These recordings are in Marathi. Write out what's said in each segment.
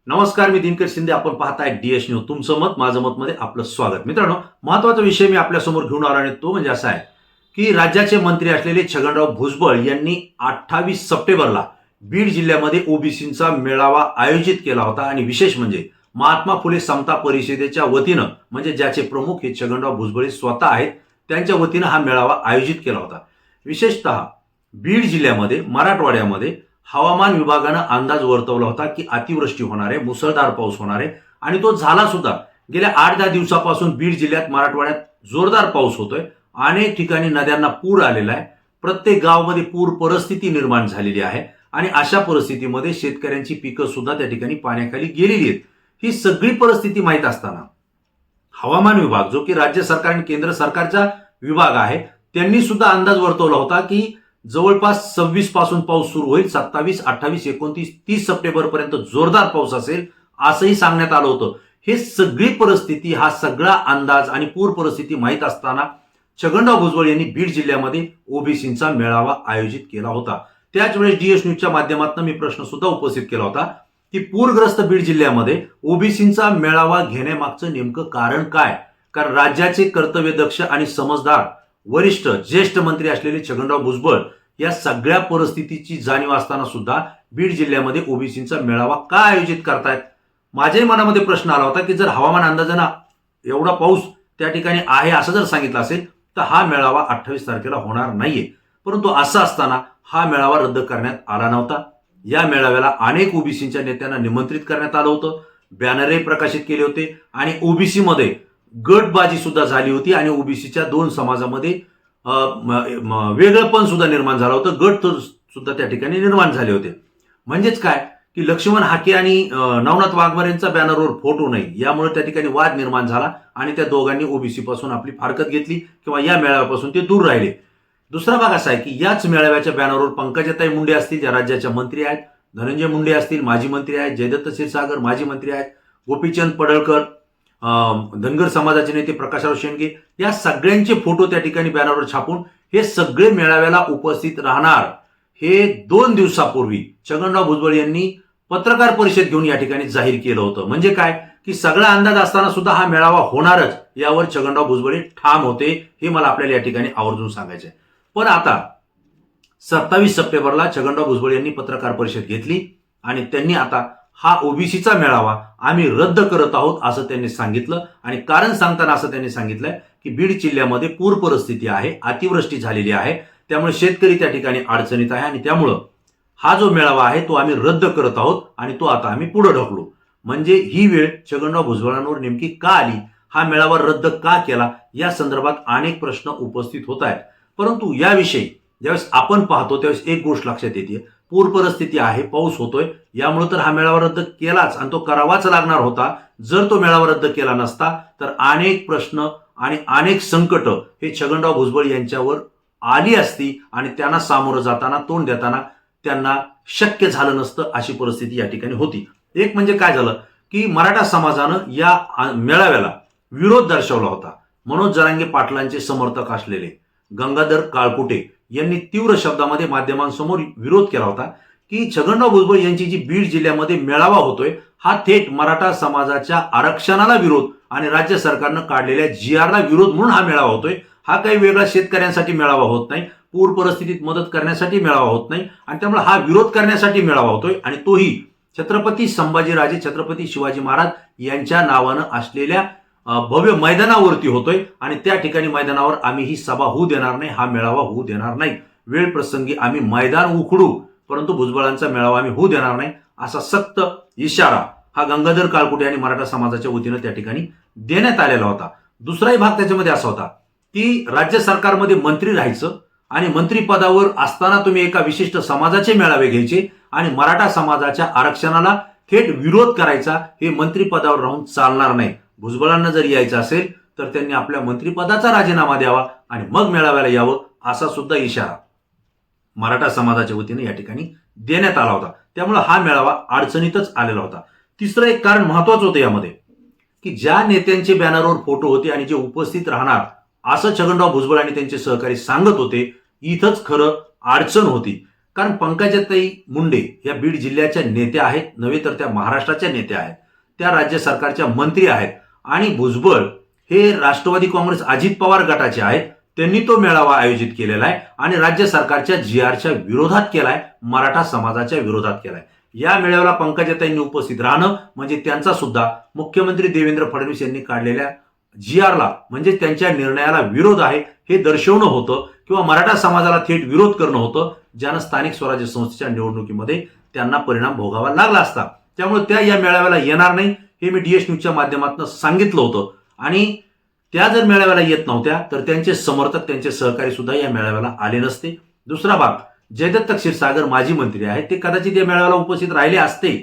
नमस्कार, मी दिनकर शिंदे. आपण पाहताय डीएस न्यूज. तुमचं मत माझं मत मध्ये आपलं स्वागत. मित्रांनो, महत्वाचा विषय मी आपल्यासमोर घेऊन आलो आणि तो म्हणजे असा आहे की राज्याचे मंत्री असलेले छगनराव भुजबळ यांनी 28 सप्टेंबरला बीड जिल्ह्यामध्ये ओबीसींचा मेळावा आयोजित केला होता. आणि विशेष म्हणजे महात्मा फुले समता परिषदेच्या वतीनं, म्हणजे ज्याचे प्रमुख हे छगनराव भुजबळ स्वतः आहेत, त्यांच्या वतीनं हा मेळावा आयोजित केला होता. विशेषतः बीड जिल्ह्यामध्ये, मराठवाड्यामध्ये हवामान विभागानं अंदाज वर्तवला होता की अतिवृष्टी होणार आहे, मुसळधार पाऊस होणार आहे. आणि तो झाला सुद्धा. गेल्या 8-10 दिवसापासून बीड जिल्ह्यात, मराठवाड्यात जोरदार पाऊस होतोय. अनेक ठिकाणी नद्यांना पूर आलेला आहे. प्रत्येक गावामध्ये पूर परिस्थिती निर्माण झालेली आहे. आणि अशा परिस्थितीमध्ये शेतकऱ्यांची पिकं सुद्धा त्या ठिकाणी पाण्याखाली गेलेली आहेत. ही सगळी परिस्थिती माहीत असताना हवामान विभाग, जो की राज्य सरकार आणि केंद्र सरकारचा विभाग आहे, त्यांनी सुद्धा अंदाज वर्तवला होता की जवळपास 26 पासून पाऊस सुरू होईल. 27, 28, 29, 30 सप्टेंबर पर्यंत जोरदार पाऊस असेल असंही सांगण्यात आलं होतं. हे सगळी परिस्थिती, हा सगळा अंदाज आणि पूर परिस्थिती माहीत असताना छगनराव भुजबळ यांनी बीड जिल्ह्यामध्ये ओबीसींचा मेळावा आयोजित केला होता. त्याच वेळेस डीएस न्यूजच्या माध्यमातून मी प्रश्न सुद्धा उपस्थित केला होता की पूरग्रस्त बीड जिल्ह्यामध्ये ओबीसींचा मेळावा घेण्यामागचं नेमकं कारण काय. कारण राज्याचे कर्तव्यदक्ष आणि समजदार वरिष्ठ ज्येष्ठ मंत्री असलेले छगनराव भुजबळ या सगळ्या परिस्थितीची जाणीव असताना सुद्धा बीड जिल्ह्यामध्ये ओबीसींचा मेळावा का आयोजित करतायत. माझ्याही मनामध्ये प्रश्न आला होता की जर हवामान अंदाजानं एवढा पाऊस त्या ठिकाणी आहे असं जर सांगितलं असेल तर हा मेळावा 28 तारखेला होणार नाहीये. परंतु असं असताना हा मेळावा रद्द करण्यात आला नव्हता. या मेळाव्याला अनेक ओबीसींच्या नेत्यांना निमंत्रित करण्यात आलं होतं. बॅनरही प्रकाशित केले होते. आणि ओबीसी मध्ये गटबाजी सुद्धा झाली होती. आणि ओबीसीच्या 2 समाजामध्ये वेगळेपण सुद्धा निर्माण झालं होतं. गट सुद्धा त्या ठिकाणी निर्माण झाले होते. म्हणजेच काय की लक्ष्मण हाके आणि नवनाथ वाघमारे यांचा बॅनरवर फोटो नाही, यामुळे त्या ठिकाणी वाद निर्माण झाला. आणि त्या दोघांनी ओबीसी पासून आपली फारकत घेतली किंवा या मेळाव्यापासून ते दूर राहिले. दुसरा भाग असा आहे की याच मेळाव्याच्या बॅनरवर पंकजाताई मुंडे असतील, ज्या राज्याच्या मंत्री आहेत, धनंजय मुंडे असतील, माजी मंत्री आहेत, जयदत्त क्षीरसागर माजी मंत्री आहेत, गोपीचंद पडळकर, धनगर समाजाचे नेते प्रकाशराव शेंडगे, या सगळ्यांचे फोटो त्या ठिकाणी बॅनरवर छापून हे सगळे मेळाव्याला उपस्थित राहणार हे 2 दिवसापूर्वी छगनराव भुजबळ यांनी पत्रकार परिषद घेऊन या ठिकाणी जाहीर केलं होतं. म्हणजे काय की सगळा अंदाज असताना सुद्धा हा मेळावा होणारच यावर छगनराव भुजबळ ठाम होते. हे मला आपल्याला या ठिकाणी आवर्जून सांगायचं आहे. पण आता 27 सप्टेंबरला छगनराव भुजबळ यांनी पत्रकार परिषद घेतली आणि त्यांनी आता हा ओबीसीचा मेळावा आम्ही रद्द करत आहोत असं त्यांनी सांगितलं. आणि कारण सांगताना असं त्यांनी सांगितलंय की बीड जिल्ह्यामध्ये पूर परिस्थिती आहे, अतिवृष्टी झालेली आहे, त्यामुळे शेतकरी त्या ठिकाणी अडचणीत आहे. आणि त्यामुळं हा जो मेळावा आहे तो आम्ही रद्द करत आहोत आणि तो आता आम्ही पुढे ढकलू. म्हणजे ही वेळ छगनराव भुजबळांवर नेमकी का आली, हा मेळावा रद्द का केला, या संदर्भात अनेक प्रश्न उपस्थित होत आहेत. परंतु याविषयी ज्यावेळेस आपण पाहतो त्यावेळेस एक गोष्ट लक्षात येते, पूर परिस्थिती आहे, पाऊस होतोय, यामुळे तर हा मेळावा रद्द केलाच आणि तो करावाच लागणार होता. जर तो मेळावा रद्द केला नसता तर अनेक प्रश्न आणि अनेक संकट हे छगनराव भुजबळ यांच्यावर आली असती आणि त्यांना सामोरं जाताना, तोंड देताना त्यांना शक्य झालं नसतं, अशी परिस्थिती या ठिकाणी होती. एक म्हणजे काय झालं की मराठा समाजानं या मेळाव्याला विरोध दर्शवला होता. मनोज जरांगे पाटलांचे समर्थक असलेले गंगाधर काळकुटे यांनी तीव्र शब्दामध्ये माध्यमांसमोर विरोध केला होता की छगनराव भुजबळ यांची जी बीड जिल्ह्यामध्ये मेळावा होतोय हा थेट मराठा समाजाच्या आरक्षणाला विरोध आणि राज्य सरकारनं काढलेल्या जीआरला विरोध म्हणून हा मेळावा होतोय. हा काही वेगळा शेतकऱ्यांसाठी मेळावा होत नाही, पूर परिस्थितीत मदत करण्यासाठी मेळावा होत नाही, आणि त्यामुळे हा विरोध करण्यासाठी मेळावा होतोय. आणि तोही छत्रपती संभाजीराजे, छत्रपती शिवाजी महाराज यांच्या नावानं असलेल्या भव्य मैदानावरती होतोय. आणि त्या ठिकाणी मैदानावर आम्ही ही सभा होऊ देणार नाही, हा मेळावा होऊ देणार नाही. वेळ प्रसंगी आम्ही मैदान उखडू, परंतु भुजबळांचा मेळावा आम्ही होऊ देणार नाही, असा सक्त इशारा हा गंगाधर काळकुटे आणि मराठा समाजाच्या वतीनं त्या ठिकाणी देण्यात आलेला होता. दुसराही भाग त्याच्यामध्ये असा होता की राज्य सरकारमध्ये मंत्री राहायचं आणि मंत्रीपदावर असताना तुम्ही एका विशिष्ट समाजाचे मेळावे घ्यायचे आणि मराठा समाजाच्या आरक्षणाला थेट विरोध करायचा, हे मंत्रीपदावर राहून चालणार नाही. भुजबळांना जर यायचं असेल तर त्यांनी आपल्या मंत्रिपदाचा राजीनामा द्यावा आणि मग मेळाव्याला यावं, असा सुद्धा इशारा मराठा समाजाच्या वतीने या ठिकाणी देण्यात आला होता. त्यामुळे हा मेळावा अडचणीतच आलेला होता. तिसरं एक कारण महत्वाचं होतं यामध्ये की ज्या नेत्यांचे बॅनरवर फोटो होते आणि जे उपस्थित राहणार असं छगनराव भुजबळ आणि त्यांचे सहकारी सांगत होते, इथंच खरं अडचण होती. कारण पंकजाताई मुंडे या बीड जिल्ह्याच्या नेत्या आहेत, नव्हे तर त्या महाराष्ट्राच्या नेत्या आहेत, त्या राज्य सरकारच्या मंत्री आहेत. आणि भुजबळ हे राष्ट्रवादी काँग्रेस अजित पवार गटाचे आहेत. त्यांनी तो मेळावा आयोजित केलेला आहे आणि राज्य सरकारच्या GRच्या विरोधात केलाय, मराठा समाजाच्या विरोधात केलाय. या मेळाव्याला पंकजाताईंनी उपस्थित राहणं म्हणजे त्यांचा सुद्धा मुख्यमंत्री देवेंद्र फडणवीस यांनी काढलेल्या GRला म्हणजे त्यांच्या निर्णयाला विरोध आहे हे दर्शवणं होतं किंवा मराठा समाजाला थेट विरोध करणं होतं, ज्यानं स्थानिक स्वराज्य संस्थेच्या निवडणुकीमध्ये त्यांना परिणाम भोगावा लागला असता. त्यामुळे त्या या मेळाव्याला येणार नाही हे मी DS न्यूजच्या माध्यमातून सांगितलं होतं. आणि त्या जर मेळाव्याला येत नव्हत्या तर त्यांचे समर्थक, त्यांचे सहकारी सुद्धा या मेळाव्याला आले नसते. दुसरा भाग, जयदत्त क्षीरसागर माजी मंत्री आहेत, ते कदाचित या मेळाव्याला उपस्थित राहिले असते,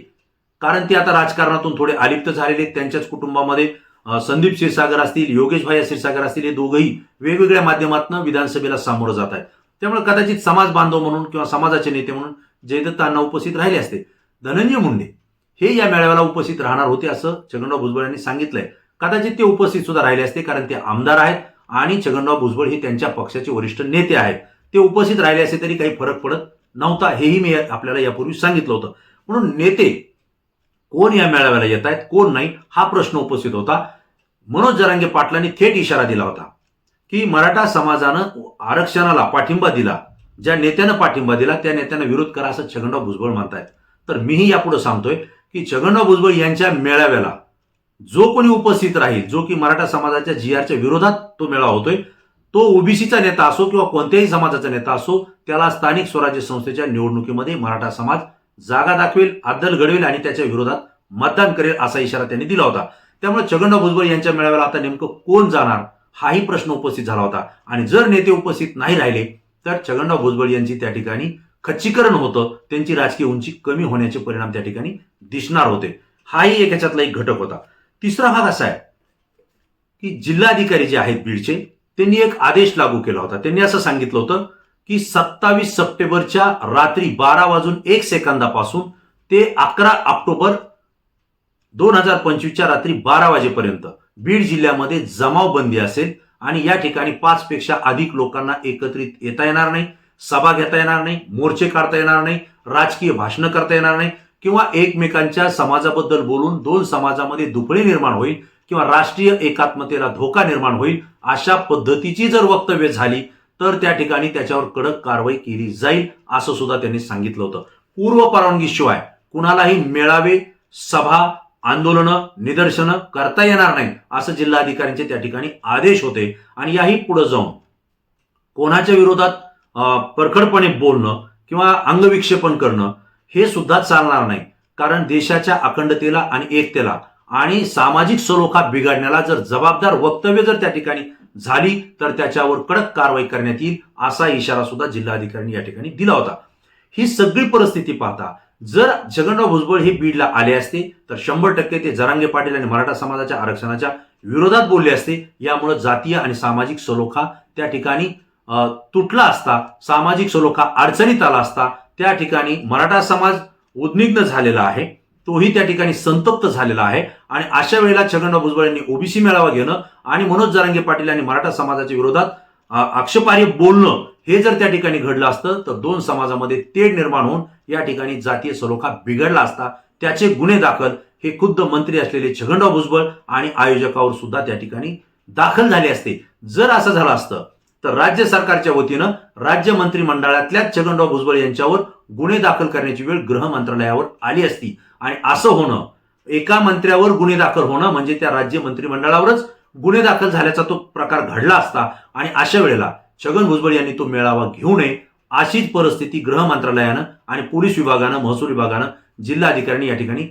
कारण ते आता राजकारणातून थोडे अलिप्त झालेले. त्यांच्याच कुटुंबामध्ये संदीप क्षीरसागर असतील, योगेश भाई क्षीरसागर असतील, हे दोघंही वेगवेगळ्या माध्यमातून विधानसभेला सामोरं जात आहेत. त्यामुळे कदाचित समाज बांधव म्हणून किंवा समाजाचे नेते म्हणून जयदत्त अण्णा उपस्थित राहिले असते. धनंजय मुंडे हे या मेळाव्याला उपस्थित राहणार होते असं छगनराव भुजबळ यांनी सांगितलंय. कदाचित ते उपस्थित सुद्धा राहिले असते, कारण ते आमदार आहेत आणि छगनराव भुजबळ हे त्यांच्या पक्षाचे वरिष्ठ नेते आहेत. ते उपस्थित राहिले असते तरी काही फरक पडत नव्हता, हेही मी आपल्याला यापूर्वी सांगितलं होतं. म्हणून नेते कोण या मेळाव्याला येत आहेत, कोण नाही, हा प्रश्न उपस्थित होता. मनोज जरांगे पाटलांनी थेट इशारा दिला होता की मराठा समाजानं आरक्षणाला पाठिंबा दिला, ज्या नेत्यानं पाठिंबा दिला त्या नेत्यानं विरोध करा असं छगनराव भुजबळ म्हणतायत. तर मीही यापुढे सांगतोय की छगनराव भुजबळ यांच्या मेळाव्याला जो कोणी उपस्थित राहील, जो की मराठा समाजाच्या GRच्या विरोधात तो मेळावा होतोय, तो ओबीसीचा नेता असो किंवा कोणत्याही समाजाचा नेता असो, त्याला स्थानिक स्वराज्य संस्थेच्या निवडणुकीमध्ये मराठा समाज जागा दाखवेल, अद्दल घडवेल आणि त्याच्या विरोधात मतदान करेल असा इशारा त्यांनी दिला होता. त्यामुळे छगनराव भुजबळ यांच्या मेळाव्याला आता नेमकं कोण जाणार हाही प्रश्न उपस्थित झाला होता. आणि जर नेते उपस्थित नाही राहिले तर छगनराव भुजबळ यांची त्या ठिकाणी खच्चीकरण होतं, त्यांची राजकीय उंची कमी होण्याचे परिणाम त्या ठिकाणी दिसणार होते. हाही एक याच्यातला एक घटक होता. तिसरा भाग असा आहे की जिल्हाधिकारी जे आहेत बीडचे, त्यांनी एक आदेश लागू केला होता. त्यांनी असं सांगितलं होतं की 27 सप्टेंबरच्या रात्री 12:01 पासून ते 11 ऑक्टोबर 2025च्या रात्री 12 वाजेपर्यंत बीड जिल्ह्यामध्ये जमावबंदी असेल आणि या ठिकाणी 5 पेक्षा अधिक लोकांना एकत्रित येता येणार नाही, सभा घेता येणार नाही, मोर्चे काढता येणार नाही, राजकीय भाषणं करता येणार नाही किंवा एकमेकांच्या समाजाबद्दल बोलून दोन समाजामध्ये दुफळी निर्माण होईल किंवा राष्ट्रीय एकात्मतेला धोका निर्माण होईल अशा पद्धतीची जर वक्तव्य झाली तर त्या ठिकाणी त्याच्यावर कडक कारवाई केली जाईल असं सुद्धा त्यांनी सांगितलं होतं. पूर्व परवानगीशिवाय कुणालाही मेळावे, सभा, आंदोलनं, निदर्शनं करता येणार नाही असं जिल्हाधिकाऱ्यांचे त्या ठिकाणी आदेश होते. आणि याही पुढे जाऊन कोणाच्या विरोधात परखडपणे बोलणं किंवा अंगविक्षेपण करणं हे सुद्धा चालणार नाही, कारण देशाच्या अखंडतेला आणि एकतेला आणि सामाजिक सलोखा बिघडण्याला जर जबाबदार वक्तव्य जर त्या ठिकाणी झाली तर त्याच्यावर कडक कारवाई करण्यात येईल असा इशारा सुद्धा जिल्हाधिकाऱ्यांनी या ठिकाणी दिला होता. ही सगळी परिस्थिती पाहता जर छगनराव भुजबळ हे बीडला आले असते तर 100% ते जरांगे पाटील आणि मराठा समाजाच्या आरक्षणाच्या विरोधात बोलले असते. यामुळे जातीय आणि सामाजिक सलोखा त्या ठिकाणी तुटला असता, सामाजिक सलोखा अडचणीत आला असता. त्या ठिकाणी मराठा समाज उद्विग्न झालेला आहे, तोही त्या ठिकाणी संतप्त झालेला आहे. आणि अशा वेळेला छगनराव भुजबळ यांनी ओबीसी मेळावा घेणं आणि मनोज जरांगे पाटील आणि मराठा समाजाच्या विरोधात आक्षेपार्ह बोलणं हे जर त्या ठिकाणी घडलं असतं तर दोन समाजामध्ये तेढ निर्माण होऊन या ठिकाणी जातीय सलोखा बिघडला असता. त्याचे गुन्हे दाखल हे खुद्द मंत्री असलेले छगनराव भुजबळ आणि आयोजकावर सुद्धा त्या ठिकाणी दाखल झाले असते. जर असं झालं असतं तर राज्य सरकारच्या वतीनं राज्य मंत्रिमंडळातल्याच छगनराव भुजबळ यांच्यावर गुन्हे दाखल करण्याची वेळ गृह मंत्रालयावर आली असती. आणि असं होणं, एका मंत्र्यावर गुन्हे दाखल होणं म्हणजे त्या राज्य मंत्रिमंडळावरच गुन्हे दाखल झाल्याचा तो प्रकार घडला असता. आणि अशा वेळेला छगन भुजबळ यांनी तो मेळावा घेऊ नये अशीच परिस्थिती गृह मंत्रालयानं आणि पोलीस विभागानं, महसूल विभागानं, जिल्हाधिकाऱ्यांनी या ठिकाणी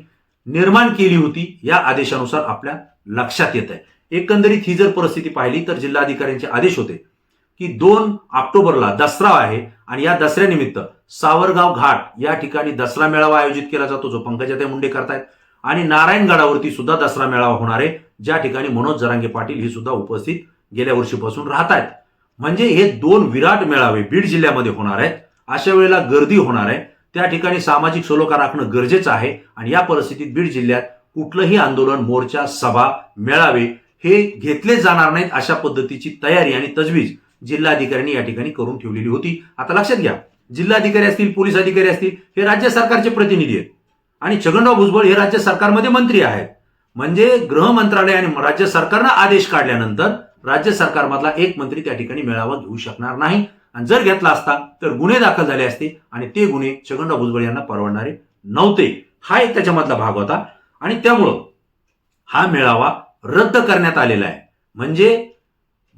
निर्माण केली होती. या आदेशानुसार आपल्या लक्षात येत आहे. एकंदरीत ही जर परिस्थिती पाहिली तर जिल्हाधिकाऱ्यांचे आदेश होते की 2 ऑक्टोबरला दसरा आहे आणि या दसऱ्यानिमित्त सावरगाव घाट या ठिकाणी दसरा मेळावा आयोजित केला जातो, जो पंकजाताई मुंडे करतायत. आणि नारायणगडावरती सुद्धा दसरा मेळावा होणार आहे, ज्या ठिकाणी मनोज जरांगे पाटील हे सुद्धा उपस्थित गेल्या वर्षीपासून राहत आहेत. म्हणजे हे 2 विराट मेळावे बीड जिल्ह्यामध्ये होणार आहेत. अशा वेळेला गर्दी होणार आहे, त्या ठिकाणी सामाजिक सलोखा राखणं गरजेचं आहे. आणि या परिस्थितीत बीड जिल्ह्यात कुठलंही आंदोलन, मोर्चा, सभा, मेळावे हे घेतले जाणार नाहीत अशा पद्धतीची तयारी आणि तजवीज जिल्हाधिकाऱ्यांनी या ठिकाणी करून ठेवलेली होती. आता लक्षात घ्या, जिल्हाधिकारी असतील, पोलीस अधिकारी असतील, हे राज्य सरकारचे प्रतिनिधी आहेत आणि छगनराव भुजबळ हे राज्य सरकारमध्ये मंत्री आहेत. म्हणजे गृह मंत्रालय आणि राज्य सरकारनं आदेश काढल्यानंतर राज्य सरकारमधला एक मंत्री त्या ठिकाणी मेळावा घेऊ शकणार नाही. आणि जर घेतला असता तर गुन्हे दाखल झाले असते आणि ते गुन्हे छगनराव भुजबळ यांना परवडणारे नव्हते. हा एक त्याच्यामधला भाग होता आणि त्यामुळं हा मेळावा रद्द करण्यात आलेला आहे. म्हणजे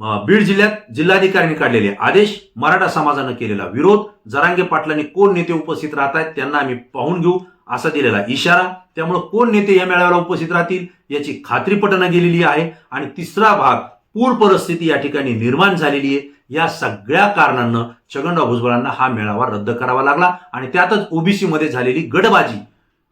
बीड जिल्ह्यात जिल्हाधिकाऱ्यांनी काढलेले आदेश, मराठा समाजानं केलेला विरोध, जरांगे पाटलांनी कोण नेते उपस्थित राहत आहेत त्यांना आम्ही पाहून घेऊ असा दिलेला इशारा. त्यामुळे कोण नेते या मेळाव्याला उपस्थित राहतील याची खात्री पटना गेलेली आहे. आणि तिसरा भाग, पूर परिस्थिती या ठिकाणी निर्माण झालेली आहे. या सगळ्या कारणांना छगनराव भुजबळांना हा मेळावा रद्द करावा लागला आणि त्यातच ओबीसी मध्ये झालेली गडबाजी.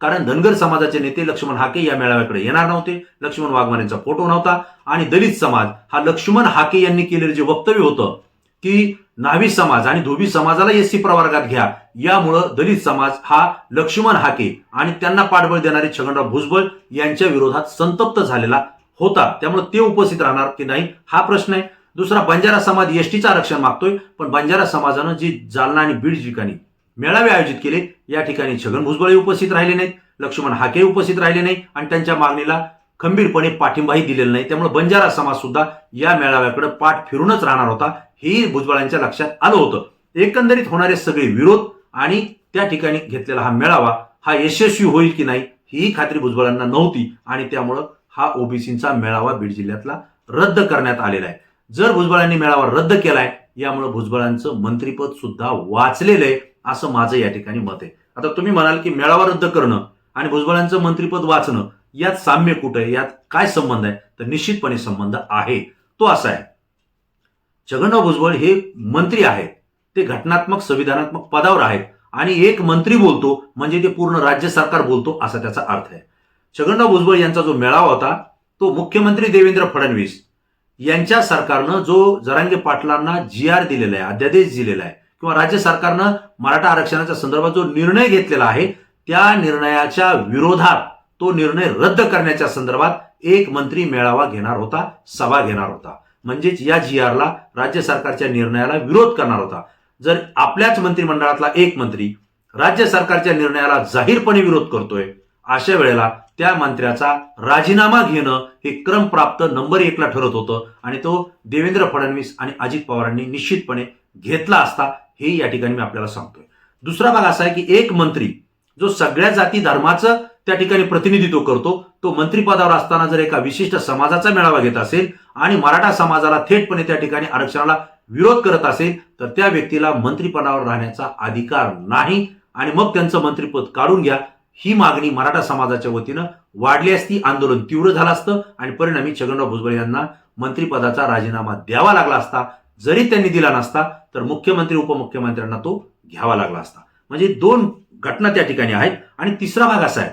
कारण धनगर समाजाचे नेते लक्ष्मण हाके या मेळाव्याकडे येणार नव्हते, लक्ष्मण वाघमारेंचा फोटो नव्हता आणि दलित समाज हा लक्ष्मण हाके यांनी केलेलं जे वक्तव्य होतं की न्हावी समाज आणि धोबी समाजाला एससी प्रवर्गात घ्या, यामुळं दलित समाज हा लक्ष्मण हाके आणि त्यांना पाठबळ देणारे छगनराव भुजबळ यांच्या विरोधात संतप्त झालेला होता. त्यामुळे ते उपस्थित राहणार की नाही हा प्रश्न आहे. दुसरा, बंजारा समाज एसटीचं आरक्षण मागतोय, पण बंजारा समाजानं जी जालना आणि बीड ठिकाणी मेळावे आयोजित केले या ठिकाणी छगन भुजबळ उपस्थित राहिले नाहीत, लक्ष्मण हाके उपस्थित राहिले नाही आणि त्यांच्या मागणीला खंबीरपणे पाठिंबाही दिलेला नाही. त्यामुळे बंजारा समाज सुद्धा या मेळाव्याकडे पाठ फिरूनच राहणार होता, हेही भुजबळांच्या लक्षात आलं होतं. एकंदरीत होणारे सगळे विरोध आणि त्या ठिकाणी घेतलेला हा मेळावा हा यशस्वी होईल की नाही ही खात्री भुजबळांना नव्हती आणि त्यामुळं हा ओबीसींचा मेळावा बीड जिल्ह्यातला रद्द करण्यात आलेला आहे. जर भुजबळांनी मेळावा रद्द केलाय यामुळे भुजबळांचं मंत्रिपद सुद्धा वाचलेलं आहे असं माझं या ठिकाणी मत आहे. आता तुम्ही म्हणाल की मेळावा रद्द करणं आणि भुजबळांचं मंत्रिपद वाचणं यात साम्य कुठं आहे, यात काय संबंध आहे? तर निश्चितपणे संबंध आहे. तो असा आहे, छगनराव भुजबळ हे मंत्री आहेत, ते घटनात्मक संविधानात्मक पदावर आहेत आणि एक मंत्री बोलतो म्हणजे ते पूर्ण राज्य सरकार बोलतो असा त्याचा अर्थ आहे. छगनराव भुजबळ यांचा जो मेळावा होता तो मुख्यमंत्री देवेंद्र फडणवीस यांच्या सरकारनं जो जरांगे पाटलांना GR दिलेला आहे, अध्यादेश दिलेला आहे किंवा राज्य सरकारनं मराठा आरक्षणाच्या संदर्भात जो निर्णय घेतलेला आहे त्या निर्णयाच्या विरोधात तो निर्णय रद्द करण्याच्या संदर्भात एक मंत्री मेळावा घेणार होता, सभा घेणार होता. म्हणजेच या GRला राज्य सरकारच्या निर्णयाला विरोध करणार होता. जर आपल्याच मंत्रिमंडळातला एक मंत्री राज्य सरकारच्या निर्णयाला जाहीरपणे विरोध करतोय अशा वेळेला त्या मंत्र्याचा राजीनामा घेणं हे क्रमप्राप्त नंबर 1 ला ठरत होतं आणि तो देवेंद्र फडणवीस आणि अजित पवारांनी निश्चितपणे घेतला असता, हे या ठिकाणी मी आपल्याला सांगतोय. दुसरा भाग असा आहे की एक मंत्री जो सगळ्या जाती धर्माचं त्या ठिकाणी प्रतिनिधित्व करतो, तो मंत्रिपदावर असताना जर एका विशिष्ट समाजाचा मेळावा घेत असेल आणि मराठा समाजाला थेटपणे त्या ठिकाणी आरक्षणाला विरोध करत असेल तर त्या व्यक्तीला मंत्रिपदावर राहण्याचा अधिकार नाही आणि मग त्यांचं मंत्रिपद काढून घ्या ही मागणी मराठा समाजाच्या वतीनं वाढली असती, आंदोलन तीव्र झालं असतं आणि परिणामी छगनराव भुजबळ यांना मंत्रिपदाचा राजीनामा द्यावा लागला असता. जरी त्यांनी दिला नसता तर मुख्यमंत्री उपमुख्यमंत्र्यांना तो घ्यावा लागला असता. म्हणजे दोन घटना त्या ठिकाणी आहेत. आणि तिसरा भाग असा आहे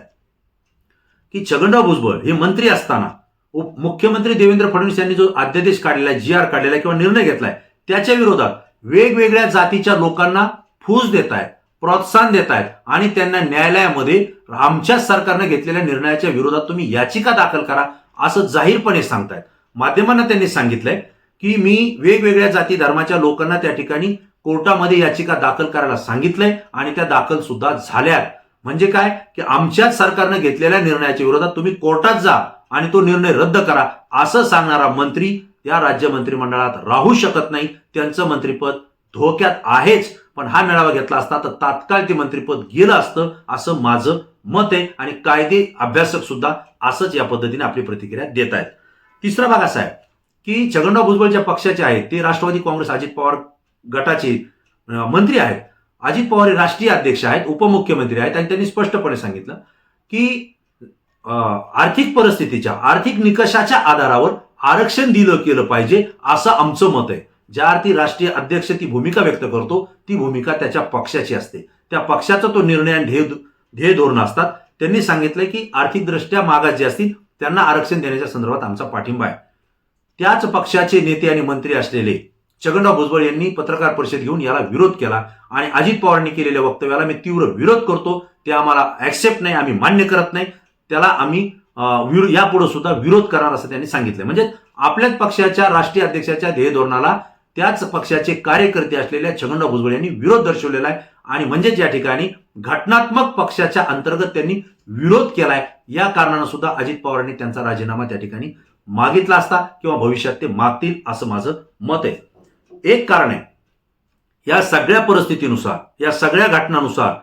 की छगनराव भुजबळ हे मंत्री असताना मुख्यमंत्री देवेंद्र फडणवीस यांनी जो अध्यादेश काढलेला आहे, GR काढलेला आहे किंवा निर्णय घेतलाय त्याच्या विरोधात वेगवेगळ्या जातीच्या लोकांना फूस देत आहेत, प्रोत्साहन देत आहेत आणि त्यांना न्यायालयामध्ये आमच्याच सरकारने घेतलेल्या निर्णयाच्या विरोधात तुम्ही याचिका दाखल करा असं जाहीरपणे सांगतायत. माध्यमांना त्यांनी सांगितलंय की मी वेगवेगळ्या जाती धर्माच्या लोकांना त्या ठिकाणी कोर्टामध्ये याचिका दाखल करायला सांगितलंय आणि त्या दाखल सुद्धा झाल्यात. म्हणजे काय की आमच्याच सरकारने घेतलेल्या निर्णयाच्या विरोधात तुम्ही कोर्टात जा आणि तो निर्णय रद्द करा असं सांगणारा मंत्री या राज्य मंत्रिमंडळात राहू शकत नाही. त्यांचं मंत्रिपद धोक्यात आहेच. पण हा मेळावा घेतला असता तर तात्काळ ते मंत्रिपद गेलं असतं असं माझं मत आहे आणि कायदे अभ्यासक सुद्धा असंच या पद्धतीने आपली प्रतिक्रिया देत आहेत. तिसरा भाग असा आहे की छगनराव भुजबळ ज्या पक्षाचे आहेत ते राष्ट्रवादी काँग्रेस अजित पवार गटाचे मंत्री आहेत. अजित पवार हे राष्ट्रीय अध्यक्ष आहेत, उपमुख्यमंत्री आहेत आणि त्यांनी स्पष्टपणे सांगितलं की आर्थिक परिस्थितीच्या आर्थिक निकषाच्या आधारावर आरक्षण दिलं केलं पाहिजे असं आमचं मत आहे. ज्या अर्थी राष्ट्रीय अध्यक्ष ती भूमिका व्यक्त करतो ती भूमिका त्याच्या पक्षाची असते, त्या पक्षाचा तो निर्णय आणि ध्येय धोरण असतात. त्यांनी सांगितलंय की आर्थिकदृष्ट्या मागास जे असतील त्यांना आरक्षण देण्याच्या संदर्भात आमचा पाठिंबा आहे. त्याच पक्षाचे नेते आणि मंत्री असलेले छगनराव भुजबळ यांनी पत्रकार परिषद घेऊन याला विरोध केला आणि अजित पवारांनी केलेल्या वक्तव्याला मी तीव्र विरोध करतो, ते आम्हाला ऍक्सेप्ट नाही, आम्ही मान्य करत नाही, त्याला आम्ही यापुढे सुद्धा विरोध करणार असं त्यांनी सांगितलं. म्हणजे आपल्याच पक्षाच्या राष्ट्रीय अध्यक्षाच्या ध्येय धोरणाला त्याच पक्षाचे कार्यकर्ते असलेल्या छगनराव भुजबळ यांनी विरोध दर्शवलेला आहे आणि म्हणजेच या ठिकाणी घटनात्मक पक्षाच्या अंतर्गत त्यांनी विरोध केलाय. या कारणानं सुद्धा अजित पवारांनी त्यांचा राजीनामा त्या ठिकाणी मागितला असता किंवा भविष्यात ते मागतील असं माझं मत आहे. एक कारण आहे, या सगळ्या परिस्थितीनुसार, या सगळ्या घटनांनुसार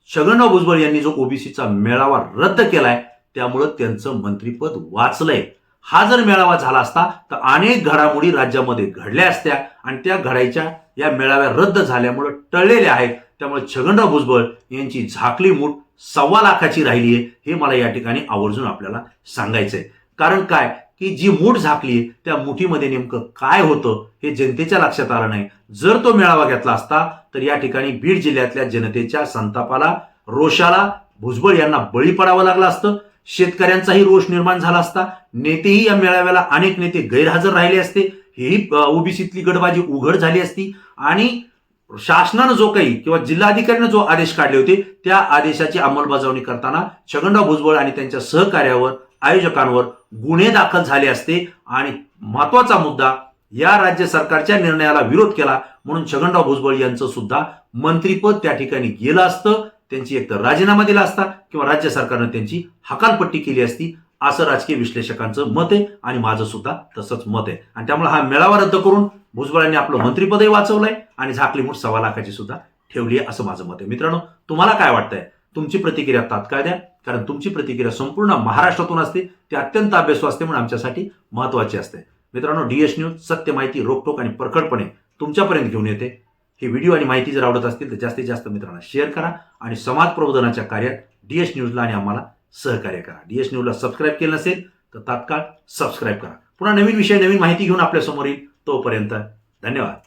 छगनराव भुजबळ यांनी जो ओबीसीचा मेळावा रद्द केलाय त्यामुळं त्यांचं मंत्रिपद वाचलंय. हा जर मेळावा झाला असता तर अनेक घडामोडी राज्यामध्ये घडल्या असत्या आणि त्या घडायच्या या मेळाव्या रद्द झाल्यामुळे टळलेल्या आहेत. त्यामुळे छगनराव भुजबळ यांची झाकली मूठ 1.25 लाखाची राहिली आहे, हे मला या ठिकाणी आवर्जून आपल्याला सांगायचंय. कारण काय की जी मूठ झाकली त्या मुठीमध्ये नेमकं काय होतं हे जनतेच्या लक्षात आलं नाही. जर तो मेळावा घेतला असता तर या ठिकाणी बीड जिल्ह्यातल्या जनतेच्या संतापाला, रोषाला भुजबळ यांना बळी पडावं लागलं असतं. शेतकऱ्यांचाही रोष निर्माण झाला असता. नेतेही या मेळाव्याला, अनेक नेते गैरहजर राहिले असते. हेही ओबीसीतली गडबाजी उघड झाली असती आणि शासनानं जो काही किंवा जिल्हाधिकाऱ्यानं जो आदेश काढले होते त्या आदेशाची अंमलबजावणी करताना छगनराव भुजबळ आणि त्यांच्या सहकार्यावर, आयोजकांवर गुन्हे दाखल झाले असते. आणि महत्वाचा मुद्दा, या राज्य सरकारच्या निर्णयाला विरोध केला म्हणून छगनराव भुजबळ यांचं सुद्धा मंत्रिपद त्या ठिकाणी गेलं असतं. त्यांची एकतर राजीनामा दिला असता किंवा राज्य सरकारनं त्यांची हकालपट्टी केली असती, असं राजकीय विश्लेषकांचं मत आहे आणि माझं सुद्धा तसंच मत आहे. आणि त्यामुळे हा मेळावा रद्द करून भुजबळांनी आपलं मंत्रिपदही वाचवलंय आणि झाकली मूठ 1.25 लाखाची सुद्धा ठेवली आहे, असं माझं मत आहे. मित्रांनो, तुम्हाला काय वाटतंय? तुमची प्रतिक्रिया तात्काळ द्या, कारण तुमची प्रतिक्रिया संपूर्ण महाराष्ट्रातून असते, ती अत्यंत अभ्यासू असते म्हणून आमच्यासाठी महत्वाची असते. मित्रांनो, डीएस न्यूज सत्य, माहिती, रोखठोक आणि परखडपणे तुमच्यापर्यंत घेऊन येते. ही व्हिडिओ आणि माहिती जर आवडत असतील तर जास्तीत जास्त मित्रांना शेअर करा आणि समाज प्रबोधनाच्या कार्यात डीएस न्यूजला आणि आम्हाला सहकार्य करा. डीएस न्यूजला सबस्क्राईब केलं नसेल तर तात्काळ सबस्क्राईब करा. पुन्हा नवीन विषय, नवीन माहिती घेऊन आपल्या समोर येईल. तोपर्यंत धन्यवाद.